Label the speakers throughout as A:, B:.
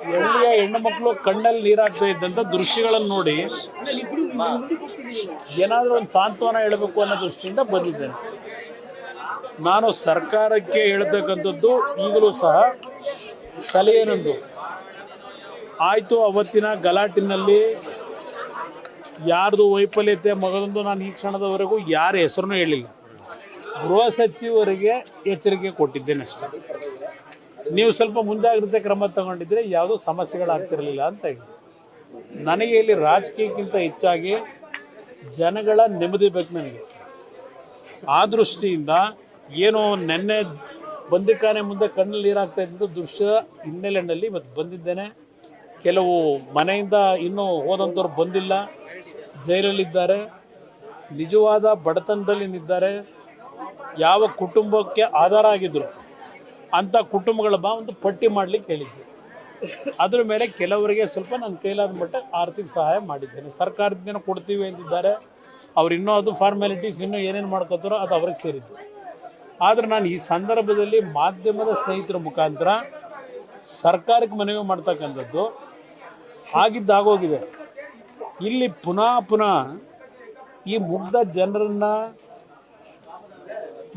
A: ಎಳ್ಳಿಯ ಹೆಣ್ಣು ಮಕ್ಕಳು ಕಣ್ಣಲ್ಲಿ ನೀರಾಗ್ತಾ ಇದ್ದಂಥ ದೃಶ್ಯಗಳನ್ನು ನೋಡಿ ಏನಾದರೂ ಒಂದು ಸಾಂತ್ವನ ಹೇಳಬೇಕು ಅನ್ನೋ ದೃಷ್ಟಿಯಿಂದ ಬಂದಿದ್ದೇನೆ. ನಾನು ಸರ್ಕಾರಕ್ಕೆ ಹೇಳ್ತಕ್ಕಂಥದ್ದು ಈಗಲೂ ಸಹ ಸಲಹೆಯನ್ನೊಂದು ಆಯಿತು. ಅವತ್ತಿನ ಗಲಾಟಿನಲ್ಲಿ ಯಾರ್ದು ವೈಫಲ್ಯತೆ ಮಗದೊಂದು ನಾನು ಈ ಕ್ಷಣದವರೆಗೂ ಯಾರ ಹೆಸರನ್ನು ಹೇಳಿಲ್ಲ. ಗೃಹ ಸಚಿವರಿಗೆ ಎಚ್ಚರಿಕೆ ಕೊಟ್ಟಿದ್ದೇನೆ ಅಷ್ಟೇ. ನೀವು ಸ್ವಲ್ಪ ಮುಂಜಾಗ್ರತೆ ಕ್ರಮ ತಗೊಂಡಿದ್ರೆ ಯಾವುದೂ ಸಮಸ್ಯೆಗಳಾಗ್ತಿರಲಿಲ್ಲ ಅಂತ ಹೇಳಿ. ನನಗೆ ಇಲ್ಲಿ ರಾಜಕೀಯಕ್ಕಿಂತ ಹೆಚ್ಚಾಗಿ ಜನಗಳ ನೆಮ್ಮದಿ ಬೇಕು ನನಗೆ. ಆ ದೃಷ್ಟಿಯಿಂದ ಏನು ನೆನ್ನೆ ಬಂದಿಖಾನೆ ಮುಂದೆ ಕಣ್ಣಲ್ಲಿ ನೀರಾಗ್ತಾ ಇದ್ದ ದೃಶ್ಯ ಹಿನ್ನೆಲೆಯಲ್ಲಿ ಇವತ್ತು ಬಂದಿದ್ದೇನೆ. ಕೆಲವು ಮನೆಯಿಂದ ಇನ್ನೂ ಹೋದಂಥವ್ರು ಬಂದಿಲ್ಲ, ಜೈಲಲ್ಲಿದ್ದಾರೆ, ನಿಜವಾದ ಬಡತನದಲ್ಲಿದ್ದಾರೆ. ಯಾವ ಕುಟುಂಬಕ್ಕೆ ಆಧಾರ ಆಗಿದ್ರು ಅಂಥ ಕುಟುಂಬಗಳ ಒಂದು ಪಟ್ಟಿ ಮಾಡಲಿಕ್ಕೆ ಹೇಳಿದ್ದೆ. ಅದ್ರ ಮೇಲೆ ಕೆಲವರಿಗೆ ಸ್ವಲ್ಪ ನನ್ನ ಕೈಲಾದ ಮಟ್ಟ ಆರ್ಥಿಕ ಸಹಾಯ ಮಾಡಿದ್ದೇನೆ. ಸರ್ಕಾರದಿಂದ ಕೊಡ್ತೀವಿ ಅಂತಿದ್ದಾರೆ. ಅವ್ರು ಇನ್ನೂ ಅದು ಫಾರ್ಮ್ಯಾಲಿಟೀಸ್ ಇನ್ನೂ ಏನೇನು ಮಾಡ್ಕೋತಾರೋ ಅದು ಅವ್ರಿಗೆ ಸೇರಿದ್ದು. ಆದರೆ ನಾನು ಈ ಸಂದರ್ಭದಲ್ಲಿ ಮಾಧ್ಯಮದ ಸ್ನೇಹಿತರ ಮುಖಾಂತರ ಸರ್ಕಾರಕ್ಕೆ ಮನವಿ ಮಾಡ್ತಕ್ಕಂಥದ್ದು ಆಗಿದ್ದಾಗೋಗಿದೆ. ಇಲ್ಲಿ ಪುನಃ ಈ ಮುಗ್ಧ ಜನರನ್ನು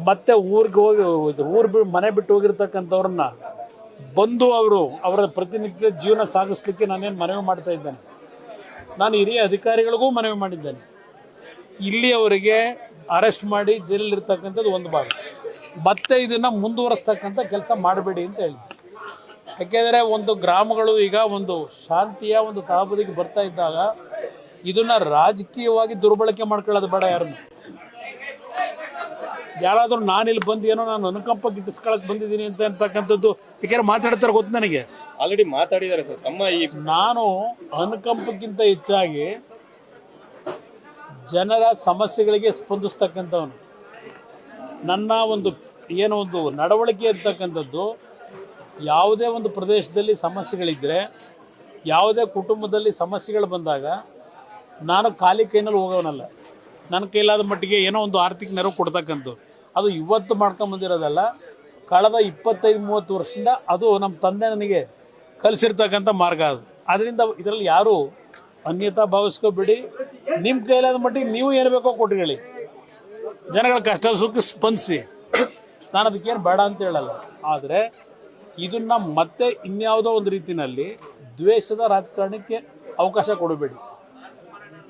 A: ಮತ್ತೆ ಊರಿಗೆ ಹೋಗಿ ಮನೆ ಬಿಟ್ಟು ಹೋಗಿರ್ತಕ್ಕಂಥವ್ರನ್ನ ಬಂದು ಅವರ ಪ್ರತಿನಿತ್ಯ ಜೀವನ ಸಾಗಿಸ್ಲಿಕ್ಕೆ ನಾನೇನು ಮನವಿ ಮಾಡ್ತಾ ಇದ್ದೇನೆ. ನಾನು ಹಿರಿಯ ಅಧಿಕಾರಿಗಳಿಗೂ ಮನವಿ ಮಾಡಿದ್ದೇನೆ. ಇಲ್ಲಿ ಅವರಿಗೆ ಅರೆಸ್ಟ್ ಮಾಡಿ ಜೈಲಲ್ಲಿರ್ತಕ್ಕಂಥದ್ದು ಒಂದು ಭಾಗ, ಮತ್ತೆ ಇದನ್ನು ಮುಂದುವರಿಸ್ತಕ್ಕಂಥ ಕೆಲಸ ಮಾಡಬೇಡಿ ಅಂತ ಹೇಳಿದೆ. ಯಾಕೆಂದರೆ ಒಂದು ಗ್ರಾಮಗಳು ಈಗ ಒಂದು ಶಾಂತಿಯ ಒಂದು ತಹಬದಿಗೆ ಬರ್ತಾ ಇದ್ದಾಗ ಇದನ್ನು ರಾಜಕೀಯವಾಗಿ ದುರ್ಬಳಕೆ ಮಾಡ್ಕೊಳ್ಳೋದು ಬೇಡ. ಯಾರಾದರೂ ನಾನಿಲ್ಲಿ ಬಂದು ಏನೋ ನಾನು ಅನುಕಂಪ ಗಿಟ್ಟಿಸ್ಕೊಳಕ್ಕೆ ಬಂದಿದ್ದೀನಿ ಅಂತಕ್ಕಂಥದ್ದು ಯಾಕೆಂದ್ರೆ ಮಾತಾಡ್ತಾರೆ ಗೊತ್ತು ನನಗೆ.
B: ಆಲ್ರೆಡಿ ಮಾತಾಡಿದ್ದಾರೆ ಸರ್ ತಮ್ಮ
A: ನಾನು ಅನುಕಂಪಕ್ಕಿಂತ ಹೆಚ್ಚಾಗಿ ಜನರ ಸಮಸ್ಯೆಗಳಿಗೆ ಸ್ಪಂದಿಸ್ತಕ್ಕಂಥವನು. ನನ್ನ ಒಂದು ನಡವಳಿಕೆ ಇರ್ತಕ್ಕಂಥದ್ದು ಯಾವುದೇ ಒಂದು ಪ್ರದೇಶದಲ್ಲಿ ಸಮಸ್ಯೆಗಳಿದ್ದರೆ, ಯಾವುದೇ ಕುಟುಂಬದಲ್ಲಿ ಸಮಸ್ಯೆಗಳು ಬಂದಾಗ ನಾನು ಖಾಲಿ ಕೈನಲ್ಲಿ ಹೋಗೋನಲ್ಲ. ನನ್ನ ಕೈಲಾದ ಮಟ್ಟಿಗೆ ಏನೋ ಒಂದು ಆರ್ಥಿಕ ನೆರವು ಕೊಡ್ತಕ್ಕಂಥದ್ದು ಅದು ಇವತ್ತು ಮಾಡ್ಕೊಂಬಂದಿರೋದಲ್ಲ, ಕಳೆದ 25-30 ವರ್ಷದಿಂದ ಅದು ನಮ್ಮ ತಂದೆ ನನಗೆ ಕಲಿಸಿರ್ತಕ್ಕಂಥ ಮಾರ್ಗ ಅದು. ಅದರಿಂದ ಇದರಲ್ಲಿ ಯಾರೂ ಅನ್ಯತಾ ಭಾವಿಸ್ಕೋಬೇಡಿ. ನಿಮ್ಮ ಕೈಲಾದ ಮಟ್ಟಿಗೆ ನೀವು ಏನು ಬೇಕೋ ಕೊಟ್ಟುಕೊಳ್ಳಿ, ಜನಗಳ ಕಷ್ಟ ಸುಖ ಸ್ಪಂದಿಸಿ. ನಾನು ಅದಕ್ಕೇನು ಬೇಡ ಅಂತ ಹೇಳಲ್ಲ. ಆದರೆ ಇದನ್ನು ಮತ್ತೆ ಇನ್ಯಾವುದೋ ಒಂದು ರೀತಿಯಲ್ಲಿ ದ್ವೇಷದ ರಾಜಕಾರಣಕ್ಕೆ ಅವಕಾಶ ಕೊಡಬೇಡಿ.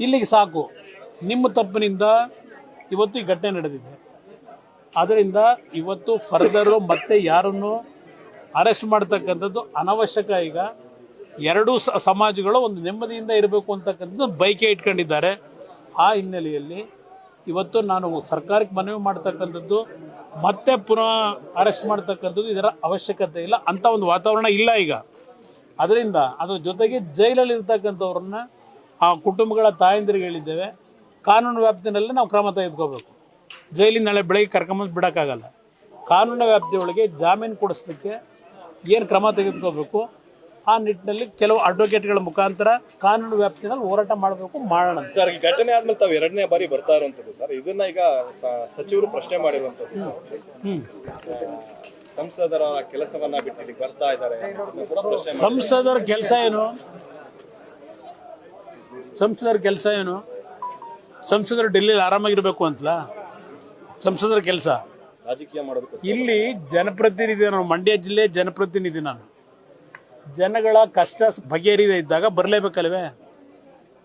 A: ಇಲ್ಲಿಗೆ ಸಾಕು. ನಿಮ್ಮ ತಪ್ಪಿನಿಂದ ಇವತ್ತು ಈ ಘಟನೆ ನಡೆದಿದೆ. ಆದ್ದರಿಂದ ಇವತ್ತು ಫರ್ದರು ಮತ್ತೆ ಯಾರನ್ನು ಅರೆಸ್ಟ್ ಮಾಡ್ತಕ್ಕಂಥದ್ದು ಅನವಶ್ಯಕ. ಈಗ ಎರಡೂ ಸಮಾಜಗಳು ಒಂದು ನೆಮ್ಮದಿಯಿಂದ ಇರಬೇಕು ಅಂತಕ್ಕಂಥದ್ದು ಬೈಕೆ ಇಟ್ಕೊಂಡಿದ್ದಾರೆ. ಆ ಹಿನ್ನೆಲೆಯಲ್ಲಿ ಇವತ್ತು ನಾನು ಸರ್ಕಾರಕ್ಕೆ ಮನವಿ ಮಾಡ್ತಕ್ಕಂಥದ್ದು ಮತ್ತೆ ಪುನಃ ಅರೆಸ್ಟ್ ಮಾಡ್ತಕ್ಕಂಥದ್ದು ಇದರ ಅವಶ್ಯಕತೆ ಇಲ್ಲ. ಅಂಥ ಒಂದು ವಾತಾವರಣ ಇಲ್ಲ ಈಗ. ಅದರಿಂದ ಅದ್ರ ಜೊತೆಗೆ ಜೈಲಲ್ಲಿ ಇರ್ತಕ್ಕಂಥವ್ರನ್ನ ಆ ಕುಟುಂಬಗಳ ತಾಯಂದಿರಿಗೆ ಹೇಳಿದ್ದೇವೆ, ಕಾನೂನು ವ್ಯಾಪ್ತಿನಲ್ಲಿ ನಾವು ಕ್ರಮ ತೆಗೆದುಕೋಬೇಕು. ಜೈಲಿಂದ ನಾಳೆ ಬೆಳಗ್ಗೆ ಕರ್ಕೊಂಬಂದು ಬಿಡೋಕ್ಕಾಗಲ್ಲ. ಕಾನೂನು ವ್ಯಾಪ್ತಿಯೊಳಗೆ ಜಾಮೀನು ಕೊಡಿಸ್ಲಿಕ್ಕೆ ಏನು ಕ್ರಮ ತೆಗೆದುಕೋಬೇಕು ಆ ನಿಟ್ಟಿನಲ್ಲಿ ಕೆಲವು ಅಡ್ವೊಕೇಟ್ಗಳ ಮುಖಾಂತರ ಕಾನೂನು ವ್ಯಾಪ್ತಿನಲ್ಲಿ ಹೋರಾಟ ಮಾಡಬೇಕು, ಮಾಡೋಣ.
B: ಸರ್, ಈ ಘಟನೆ ಆದ್ಮೇಲೆ ತಾವು 2ನೇ ಬಾರಿ ಬರ್ತಾ ಇರುವಂಥದ್ದು ಸರ್. ಇದನ್ನ ಈಗ ಸಚಿವರು ಪ್ರಶ್ನೆ ಮಾಡಿರುವಂಥದ್ದು, ಸಂಸದರ ಕೆಲಸವನ್ನ ಬಿಟ್ಟು ಇಲ್ಲಿ ಬರ್ತಾ ಇದ್ದಾರೆ.
A: ಸಂಸದರ ಕೆಲಸ ಏನು? ಸಂಸದರು ಡೆಲ್ಲಿಯಲ್ಲಿ ಆರಾಮಾಗಿರ್ಬೇಕು ಅಂತಲ್ಲ ಸಂಸದರ ಕೆಲಸ.
B: ರಾಜಕೀಯ ಮಾಡೋದಕ್ಕೆ
A: ಇಲ್ಲಿ ಜನಪ್ರತಿನಿಧಿ, ನಾನು ಮಂಡ್ಯ ಜಿಲ್ಲೆ ಜನಪ್ರತಿನಿಧಿ. ನಾನು ಜನಗಳ ಕಷ್ಟ ಬಗೆಹರಿದೇ ಇದ್ದಾಗ ಬರಲೇಬೇಕಲ್ವೇ?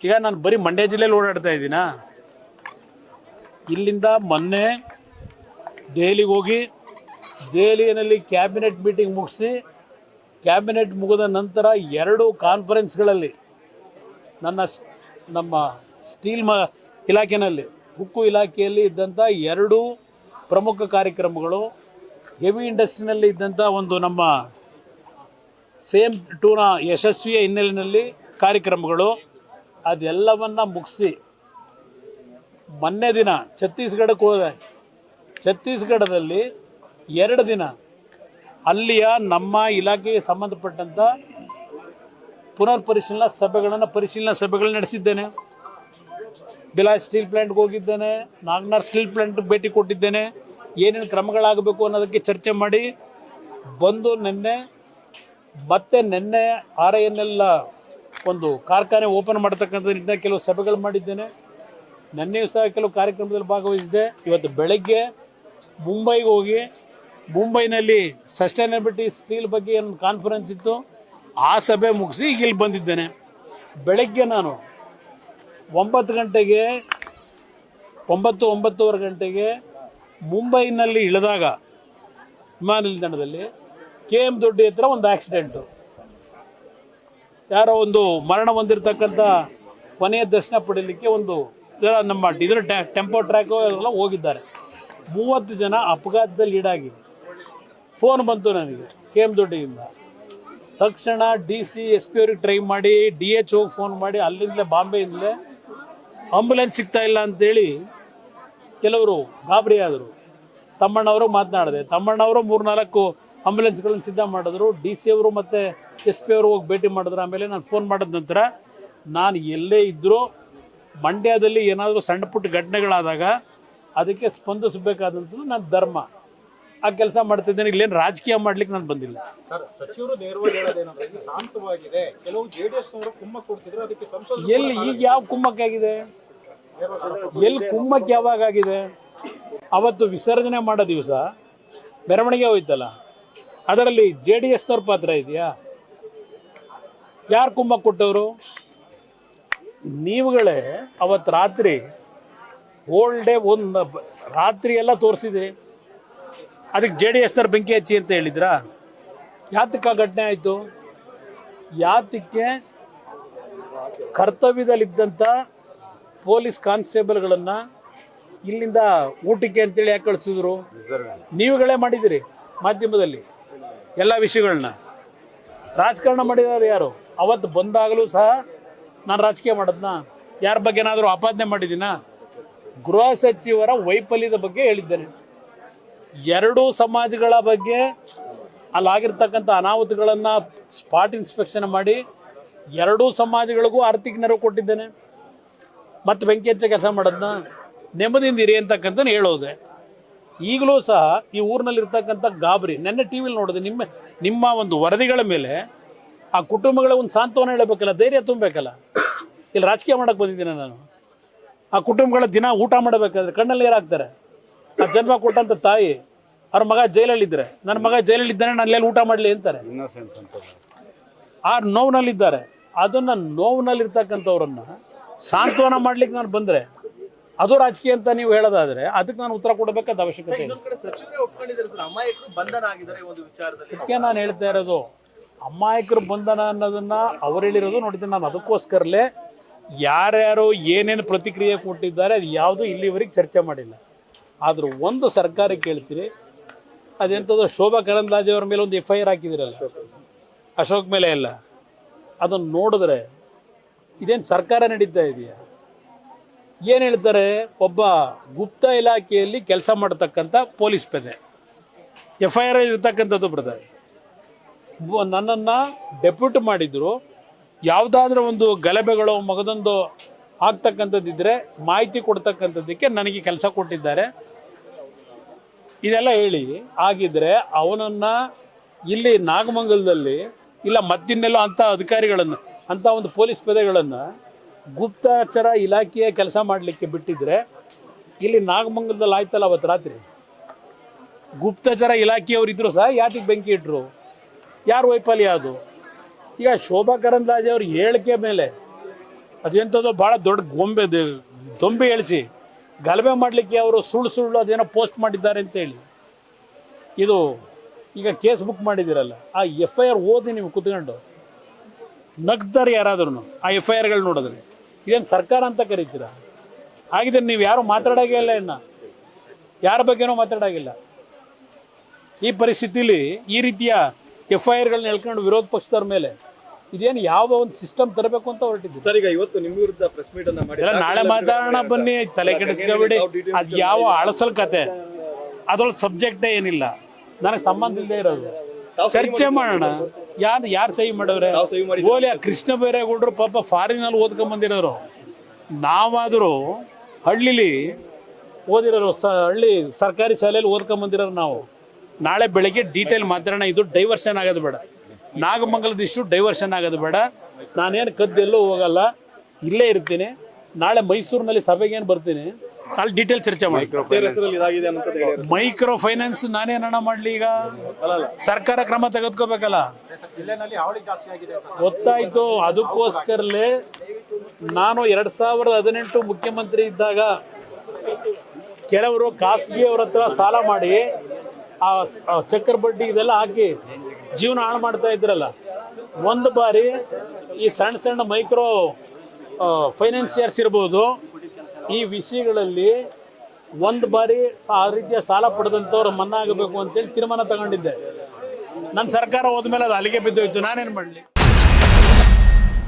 A: ಈಗ ನಾನು ಬರೀ ಮಂಡ್ಯ ಜಿಲ್ಲೆಯಲ್ಲಿ ಓಡಾಡ್ತಾ ಇದ್ದೀನಾ? ಇಲ್ಲಿಂದ ಮೊನ್ನೆ ದೆಹಲಿಗೆ ಹೋಗಿ ದೆಹಲಿಯಲ್ಲಿ ಕ್ಯಾಬಿನೆಟ್ ಮೀಟಿಂಗ್ ಮುಗಿಸಿ, ಕ್ಯಾಬಿನೆಟ್ ಮುಗಿದ ನಂತರ 2 ಕಾನ್ಫರೆನ್ಸ್ಗಳಲ್ಲಿ ನಮ್ಮ ಸ್ಟೀಲ್ ಇಲಾಖೆಯಲ್ಲಿ, ಉಕ್ಕು ಇಲಾಖೆಯಲ್ಲಿ ಇದ್ದಂಥ 2 ಪ್ರಮುಖ ಕಾರ್ಯಕ್ರಮಗಳು, ಹೆವಿ ಇಂಡಸ್ಟ್ರಿನಲ್ಲಿ ಇದ್ದಂಥ ಒಂದು ನಮ್ಮ ಫೇಮ್ 2ನ ಯಶಸ್ವಿಯ ಹಿನ್ನೆಲೆಯಲ್ಲಿ ಕಾರ್ಯಕ್ರಮಗಳು, ಅದೆಲ್ಲವನ್ನು ಮುಗಿಸಿ ಮೊನ್ನೆ ದಿನ ಛತ್ತೀಸ್ಗಢಕ್ಕೆ ಹೋದೆ. ಛತ್ತೀಸ್ಗಢದಲ್ಲಿ 2 ದಿನ ಅಲ್ಲಿಯ ನಮ್ಮ ಇಲಾಖೆಗೆ ಸಂಬಂಧಪಟ್ಟಂಥ ಪರಿಶೀಲನಾ ಸಭೆಗಳನ್ನು ನಡೆಸಿದ್ದೇನೆ. ಬಿಲಾಸ್ ಸ್ಟೀಲ್ ಪ್ಲ್ಯಾಂಟ್ಗೆ ಹೋಗಿದ್ದೇನೆ, ನಾಗನಾರ್ ಸ್ಟೀಲ್ ಪ್ಲ್ಯಾಂಟ್ಗೆ ಭೇಟಿ ಕೊಟ್ಟಿದ್ದೇನೆ. ಏನೇನು ಕ್ರಮಗಳಾಗಬೇಕು ಅನ್ನೋದಕ್ಕೆ ಚರ್ಚೆ ಮಾಡಿ ಬಂದು ನಿನ್ನೆ ಮತ್ತೆ ನಿನ್ನೆ RINL ಒಂದು ಕಾರ್ಖಾನೆ ಓಪನ್ ಮಾಡ್ತಕ್ಕಂಥ ನಿಟ್ಟಿನಲ್ಲಿ ಕೆಲವು ಸಭೆಗಳು ಮಾಡಿದ್ದೇನೆ. ನಿನ್ನೆಯೂ ಸಹ ಕೆಲವು ಕಾರ್ಯಕ್ರಮದಲ್ಲಿ ಭಾಗವಹಿಸಿದೆ. ಇವತ್ತು ಬೆಳಗ್ಗೆ ಮುಂಬೈಗೆ ಹೋಗಿ ಮುಂಬೈನಲ್ಲಿ ಸಸ್ಟೈನಬಿಲಿಟಿ ಸ್ಟೀಲ್ ಬಗ್ಗೆ ಏನು ಕಾನ್ಫರೆನ್ಸ್ ಇತ್ತು, ಆ ಸಭೆ ಮುಗಿಸಿ ಈಗ ಇಲ್ಲಿ ಬಂದಿದ್ದೇನೆ. ಬೆಳಗ್ಗೆ ನಾನು 9:09 ಗಂಟೆಗೆ ಮುಂಬೈನಲ್ಲಿ ಇಳಿದಾಗ ವಿಮಾನ ನಿಲ್ದಾಣದಲ್ಲಿ KM ದೊಡ್ಡಿ ಹತ್ರ ಒಂದು ಆಕ್ಸಿಡೆಂಟು, ಯಾರೋ ಒಂದು ಮರಣ ಹೊಂದಿರತಕ್ಕಂಥ ಕೊನೆಯ ದರ್ಶನ ಪಡೀಲಿಕ್ಕೆ ಒಂದು ನಮ್ಮ ಇದರ ಟೆಂಪೋ ಟ್ರ್ಯಾಕು ಎಲ್ಲ ಹೋಗಿದ್ದಾರೆ. 30 ಜನ ಅಪಘಾತದಲ್ಲಿ ಈಡಾಗಿ ಫೋನ್ ಬಂತು ನನಗೆ KM ದೊಡ್ಡಿಯಿಂದ. ತಕ್ಷಣ DC SP ಅವ್ರಿಗೆ ಟ್ರೈ ಮಾಡಿ, DHO ಫೋನ್ ಮಾಡಿ, ಅಲ್ಲಿಂದಲೇ ಬಾಂಬೆಯಿಂದಲೇ ಆಂಬುಲೆನ್ಸ್ ಸಿಗ್ತಾ ಇಲ್ಲ ಅಂತೇಳಿ ಕೆಲವರು ಗಾಬರಿ ಆದರು. ತಮ್ಮಣ್ಣವರು ಮಾತನಾಡಿದೆ. ತಮ್ಮಣ್ಣವರು 3-4 ಆಂಬುಲೆನ್ಸ್ಗಳನ್ನು ಸಿದ್ಧ ಮಾಡಿದ್ರು. DC ಅವರು ಮತ್ತು SP ಅವರು ಹೋಗಿ ಭೇಟಿ ಮಾಡಿದ್ರು. ಆಮೇಲೆ ನಾನು ಫೋನ್ ಮಾಡಿದ ನಂತರ ನಾನು ಎಲ್ಲೇ ಇದ್ದರೂ ಮಂಡ್ಯದಲ್ಲಿ ಏನಾದರೂ ಸಣ್ಣ ಪುಟ್ಟ ಘಟನೆಗಳಾದಾಗ ಅದಕ್ಕೆ ಸ್ಪಂದಿಸಬೇಕಾದಂಥದ್ದು ನನ್ನ ಧರ್ಮ. ಆ ಕೆಲಸ ಮಾಡ್ತಿದ್ದೇನೆ. ಇಲ್ಲೇನು ರಾಜಕೀಯ ಮಾಡ್ಲಿಕ್ಕೆ ನಾನು ಬಂದಿಲ್ಲ.
C: ಸರ್, ಸಚಿವರು ನೇರವಾಗಿ ಹೇಳೋದೇನಂದ್ರೆ ಇದು ಶಾಂತವಾಗಿದೆ, ಕೆಲವು JDS ನವರು ಕುಮ್ಮಕ್ಕು ಕೊಡ್ತಿದ್ರು, ಅದಕ್ಕೆ ಸಂಸದರು
A: ಎಲ್ಲಿ ಈಗ ಯಾವ ಕುಮ್ಮಕ್ಕಾಗಿದೆ? ಎಲ್ಲಿ ಕುಮ್ಮಕ್ಕೆ ಯಾವಾಗ ಆಗಿದೆ? ಅವತ್ತು ವಿಸರ್ಜನೆ ಮಾಡೋ ದಿವಸ ಮೆರವಣಿಗೆ ಹೋಯ್ತಲ್ಲ, ಅದರಲ್ಲಿ JDSನವ್ರ ಪಾತ್ರ ಇದೆಯಾ? ಯಾರು ಕುಮ್ಮಕ್ಕೆ ಕೊಟ್ಟವರು? ನೀವುಗಳೇ ಅವತ್ತು ರಾತ್ರಿ ಹೋಲ್ ಡೇ ಒಂದು ರಾತ್ರಿ ಎಲ್ಲ ತೋರಿಸಿದ್ರಿ. ಅದಕ್ಕೆ JDSನವ್ರು ಬೆಂಕಿ ಹಚ್ಚಿ ಅಂತ ಹೇಳಿದ್ರಾ? ಯಾತಕ್ಕೆ ಆ ಘಟನೆ ಆಯಿತು? ಯಾತಕ್ಕೆ ಕರ್ತವ್ಯದಲ್ಲಿದ್ದಂಥ ಪೊಲೀಸ್ ಕಾನ್ಸ್ಟೇಬಲ್ಗಳನ್ನು ಇಲ್ಲಿಂದ ಊಟಕ್ಕೆ ಅಂತೇಳಿ ಯಾಕೆ ಕಳಿಸಿದ್ರು? ನೀವುಗಳೇ ಮಾಡಿದಿರಿ ಮಾಧ್ಯಮದಲ್ಲಿ ಎಲ್ಲ ವಿಷಯಗಳನ್ನ. ರಾಜಕಾರಣ ಮಾಡಿದಾರೆ ಯಾರು? ಅವತ್ತು ಬಂದಾಗಲೂ ಸಹ ನಾನು ರಾಜಕೀಯ ಮಾಡೋದನ್ನ ಯಾರ ಬಗ್ಗೆ ಏನಾದರೂ ಆಪಾದನೆ ಮಾಡಿದ್ದೀನಾ? ಗೃಹ ಸಚಿವರ ವೈಫಲ್ಯದ ಬಗ್ಗೆ ಹೇಳಿದ್ದೇನೆ. ಎರಡೂ ಸಮಾಜಗಳ ಬಗ್ಗೆ ಅಲ್ಲಾಗಿರ್ತಕ್ಕಂಥ ಅನಾಹುತಗಳನ್ನು ಸ್ಪಾಟ್ ಇನ್ಸ್ಪೆಕ್ಷನ್ ಮಾಡಿ ಎರಡೂ ಸಮಾಜಗಳಿಗೂ ಆರ್ಥಿಕ ನೆರವು ಕೊಟ್ಟಿದ್ದೇನೆ. ಮತ್ತು ಬೆಂಕಿ ಹಚ್ಚ ಕೆಲಸ ಮಾಡೋದನ್ನ ನೆಮ್ಮದಿಯಿಂದ ಇರಿ ಅಂತಕ್ಕಂಥ ಹೇಳೋದೆ. ಈಗಲೂ ಸಹ ಈ ಊರಿನಲ್ಲಿರ್ತಕ್ಕಂಥ ಗಾಬರಿ. ನೆನ್ನೆ ಟಿ ವಿಲಿ ನೋಡಿದೆ, ನಿಮ್ಮ ಒಂದು ವರದಿಗಳ ಮೇಲೆ ಆ ಕುಟುಂಬಗಳ ಒಂದು ಸಾಂತ್ವನ ಹೇಳಬೇಕಲ್ಲ, ಧೈರ್ಯ ತುಂಬಬೇಕಲ್ಲ. ಇಲ್ಲಿ ರಾಜಕೀಯ ಮಾಡೋಕ್ಕೆ ಬಂದಿದ್ದೀನಿ ನಾನು. ಆ ಕುಟುಂಬಗಳ ದಿನ ಊಟ ಮಾಡಬೇಕಾದ್ರೆ ಕಣ್ಣಲ್ಲಿ ನೀರಾಗ್ತಾರೆ. ಆ ಜನ್ಮ ಕೊಟ್ಟಂಥ ತಾಯಿ ಅವ್ರ ಮಗ ಜೈಲಲ್ಲಿದ್ದರೆ, ನನ್ನ ಮಗ ಜೈಲಲ್ಲಿದ್ದಾನೆ, ನಾನು ಎಲ್ಲೆಲ್ಲಿ ಊಟ ಮಾಡಲಿ ಅಂತಾರೆ. ಆ ನೋವಿನಲ್ಲಿದ್ದಾರೆ. ಅದನ್ನು ನೋವಿನಲ್ಲಿರ್ತಕ್ಕಂಥವ್ರನ್ನ ಸಾಂತ್ವನ ಮಾಡ್ಲಿಕ್ಕೆ ನಾನು ಬಂದರೆ ಅದು ರಾಜಕೀಯ ಅಂತ ನೀವು ಹೇಳೋದಾದರೆ ಅದಕ್ಕೆ ನಾನು ಉತ್ತರ ಕೊಡಬೇಕಾದ ಅವಶ್ಯಕತೆ ಇದೆ. ಅದಕ್ಕೆ ನಾನು ಹೇಳ್ತಾ ಇರೋದು, ಅಮಾಯಕರು ಬಂಧನ ಅನ್ನೋದನ್ನು ಅವ್ರು ಹೇಳಿರೋದು ನೋಡಿದ್ದೀನಿ ನಾನು. ಅದಕ್ಕೋಸ್ಕರಲೇ ಯಾರ್ಯಾರು ಏನೇನು ಪ್ರತಿಕ್ರಿಯೆ ಕೊಟ್ಟಿದ್ದಾರೆ ಅದು ಯಾವುದೂ ಇಲ್ಲಿವರೆಗೆ ಚರ್ಚೆ ಮಾಡಿಲ್ಲ. ಆದರೂ ಒಂದು ಸರ್ಕಾರಕ್ಕೆ ಕೇಳ್ತೀರಿ, ಅದೆಂಥದ್ದು ಶೋಭಾ ಕರಂದ್ಲಾಜೆ ಅವ್ರ ಮೇಲೆ ಒಂದು FIR ಹಾಕಿದಿರಲ್ಲ, ಅಶೋಕ್ ಮೇಲೆ ಎಲ್ಲ. ಅದನ್ನು ನೋಡಿದ್ರೆ ಇದೇನು ಸರ್ಕಾರ ನಡೀತಾ ಇದೆಯಾ? ಏನು ಹೇಳ್ತಾರೆ? ಒಬ್ಬ ಗುಪ್ತ ಇಲಾಖೆಯಲ್ಲಿ ಕೆಲಸ ಮಾಡ್ತಕ್ಕಂಥ ಪೊಲೀಸ್ ಪೇದೆ FIR ಇರ್ತಕ್ಕಂಥದ್ದು ಬ್ರದರ್. ನನ್ನನ್ನು ಡೆಪ್ಯೂಟ್ ಮಾಡಿದ್ರು. ಯಾವುದಾದ್ರೂ ಒಂದು ಗಲಭೆಗಳು ಮಗದೊಂದು ಆಗ್ತಕ್ಕಂಥದ್ದಿದ್ದರೆ ಮಾಹಿತಿ ಕೊಡ್ತಕ್ಕಂಥದ್ದಕ್ಕೆ ನನಗೆ ಕೆಲಸ ಕೊಟ್ಟಿದ್ದಾರೆ. ಇದೆಲ್ಲ ಹೇಳಿ ಆಗಿದ್ದರೆ ಅವನನ್ನು ಇಲ್ಲಿ ನಾಗಮಂಗಲದಲ್ಲಿ ಇಲ್ಲ ಮತ್ತಿನ್ನೆಲ್ಲೋ ಅಂಥ ಅಧಿಕಾರಿಗಳನ್ನು, ಅಂಥ ಒಂದು ಪೊಲೀಸ್ ಪೇದೆಗಳನ್ನು ಗುಪ್ತಚರ ಇಲಾಖೆಯ ಕೆಲಸ ಮಾಡಲಿಕ್ಕೆ ಬಿಟ್ಟಿದ್ರೆ ಇಲ್ಲಿ ನಾಗಮಂಗಲದಲ್ಲಿ ಆಯ್ತಲ್ಲ ಅವತ್ತು ರಾತ್ರಿ. ಗುಪ್ತಚರ ಇಲಾಖೆಯವರಿದ್ದರು ಸಹ ಯಾತಿಗೆ ಬೆಂಕಿ ಇಟ್ಟರು? ಯಾರು ವೈಫಲ್ಯ ಅದು? ಈಗ ಶೋಭಾ ಕರಂದ್ಲಾಜೆ ಅವ್ರ ಹೇಳಿಕೆ ಮೇಲೆ ಅದೆಂಥದ್ದು ಭಾಳ ದೊಡ್ಡ ದೊಂಬೆ ಎಳಿಸಿ ಗಲಭೆ ಮಾಡಲಿಕ್ಕೆ ಅವರು ಸುಳ್ಳು ಅದೇನೋ ಪೋಸ್ಟ್ ಮಾಡಿದ್ದಾರೆ ಅಂತೇಳಿ ಇದು ಈಗ ಕೇಸ್ ಬುಕ್ ಮಾಡಿದ್ದೀರಲ್ಲ, ಆ FIR ಓದಿ ನೀವು ಕೂತ್ಕೊಂಡು ನಗ್ತಾರೆ ಯಾರಾದ್ರೂ ಆ FIRಗಳು ನೋಡಿದ್ರೆ. ಇದೇನು ಸರ್ಕಾರ ಅಂತ ಕರಿತೀರಾ? ಹಾಗಿದ್ರೆ ನೀವು ಯಾರು ಮಾತಾಡೋಂಗಿಲ್ಲ, ಇನ್ನು ಯಾರ ಬಗ್ಗೆನೂ ಮಾತಾಡೋಂಗಿಲ್ಲ. ಈ ಪರಿಸ್ಥಿತಿಲಿ ಈ ರೀತಿಯ FIRಗಳನ್ನ ಹೇಳ್ಕೊಂಡು ವಿರೋಧ ಪಕ್ಷದವ್ರ ಮೇಲೆ ಇದೇನು ಯಾವ ಒಂದು ಸಿಸ್ಟಮ್ ತರಬೇಕು ಅಂತ ಹೊರಟಿದ್ದೀವಿ
B: ಸರ್. ಈಗ ಇವತ್ತು ನಿಮ್ಮ ವಿರುದ್ಧ ಪ್ರೆಸ್ ಮೀಟ್ ಅನ್ನ ಮಾಡಿ
A: ನಾಳೆ ಮಾತಾಡೋಣ ಬನ್ನಿ, ತಲೆ ಕೆಡಿಸ್ಕೊಬೇಡಿ. ಅದು ಯಾವ ಅಳಸಲ್ ಕತೆ, ಅದ್ರೊಳಗೆ ಸಬ್ಜೆಕ್ಟೇ ಏನಿಲ್ಲ, ನನಗೆ ಸಂಬಂಧ ಇಲ್ಲದೆ ಇರೋದು. ಚರ್ಚೆ ಮಾಡೋಣ. ಯಾರು ಸಹಿ ಮಾಡವ್ರೆ? ಓಲಿ ಕೃಷ್ಣ ಬೈರೇಗೌಡರು ಪಾಪ ಫಾರಿನಲ್ಲಿ ಓದ್ಕೊಂಬಂದಿರೋರು. ನಾವಾದರೂ ಹಳ್ಳಿಲಿ ಓದಿರೋರು, ಹಳ್ಳಿ ಸರ್ಕಾರಿ ಶಾಲೆಯಲ್ಲಿ ಓದ್ಕೊಂಬಂದಿರೋರು ನಾವು. ನಾಳೆ ಬೆಳಗ್ಗೆ ಡೀಟೇಲ್ ಮಾತಾಡೋಣ. ಇದು ಡೈವರ್ಷನ್ ಆಗೋದು ಬೇಡ. ನಾಗಮಂಗಲದ ಇಶ್ಯೂ ಡೈವರ್ಷನ್ ಆಗೋದು ಬೇಡ. ನಾನೇನು ಕದ್ದೆಲ್ಲೂ ಹೋಗಲ್ಲ, ಇಲ್ಲೇ ಇರ್ತೀನಿ. ನಾಳೆ ಮೈಸೂರಿನಲ್ಲಿ ಸಭೆಗೇನು ಬರ್ತೀನಿ, ಅಲ್ಲಿ ಡೀಟೇಲ್ ಚರ್ಚೆ ಮಾಡಿ.
B: ಬೇರೆ ಹೆಸರಲ್ಲಿ ಇದಾಗಿದೆ ಅನ್ನೋದು ಹೇಳಿದ್ರು.
A: ಮೈಕ್ರೋ ಫೈನಾನ್ಸ್ ನಾನೇನು ಹಣ ಮಾಡಲಿ? ಈಗ ಸರ್ಕಾರ ಕ್ರಮ ತೆಗೆದುಕೋಬೇಕಲ್ಲ.
C: ಜಿಲ್ಲೆನಲ್ಲಿ ಹಾವಳಿ ಜಾಸ್ತಿ ಆಗಿದೆ ಅಂತ.
A: ಗೊತ್ತಾಯ್ತು. ಅದಕ್ಕೋಸ್ಕರಲೇ ನಾನು 2018 ಮುಖ್ಯಮಂತ್ರಿ ಇದ್ದಾಗ ಕೆಲವರು ಖಾಸಗಿಯವ್ರ ಹತ್ರ ಸಾಲ ಮಾಡಿ ಆ ಚಕ್ರ ಬಡ್ಡಿ ಇದೆಲ್ಲ ಹಾಕಿ ಜೀವನ ಹಾಳು ಮಾಡ್ತಾ ಇದ್ರಲ್ಲ. ಒಂದು ಬಾರಿ ಈ ಸಣ್ಣ ಸಣ್ಣ ಮೈಕ್ರೋ ಫೈನಾನ್ಸಿಯರ್ಸ್ ಇರ್ಬೋದು, ಈ ವಿಷಯಗಳಲ್ಲಿ ಒಂದು ಬಾರಿ ಆ ರೀತಿಯ ಸಾಲ ಪಡೆದಂಥವ್ರು ಮನ್ನಾ ಆಗಬೇಕು ಅಂತೇಳಿ ತೀರ್ಮಾನ ತಗೊಂಡಿದ್ದೆ. ನನ್ನ ಸರ್ಕಾರ ಹೋದ್ಮೇಲೆ ಅದು ಅಲ್ಲಿಗೆ ಬಿದ್ದೋಯ್ತು. ನಾನೇನು ಮಾಡಲಿ?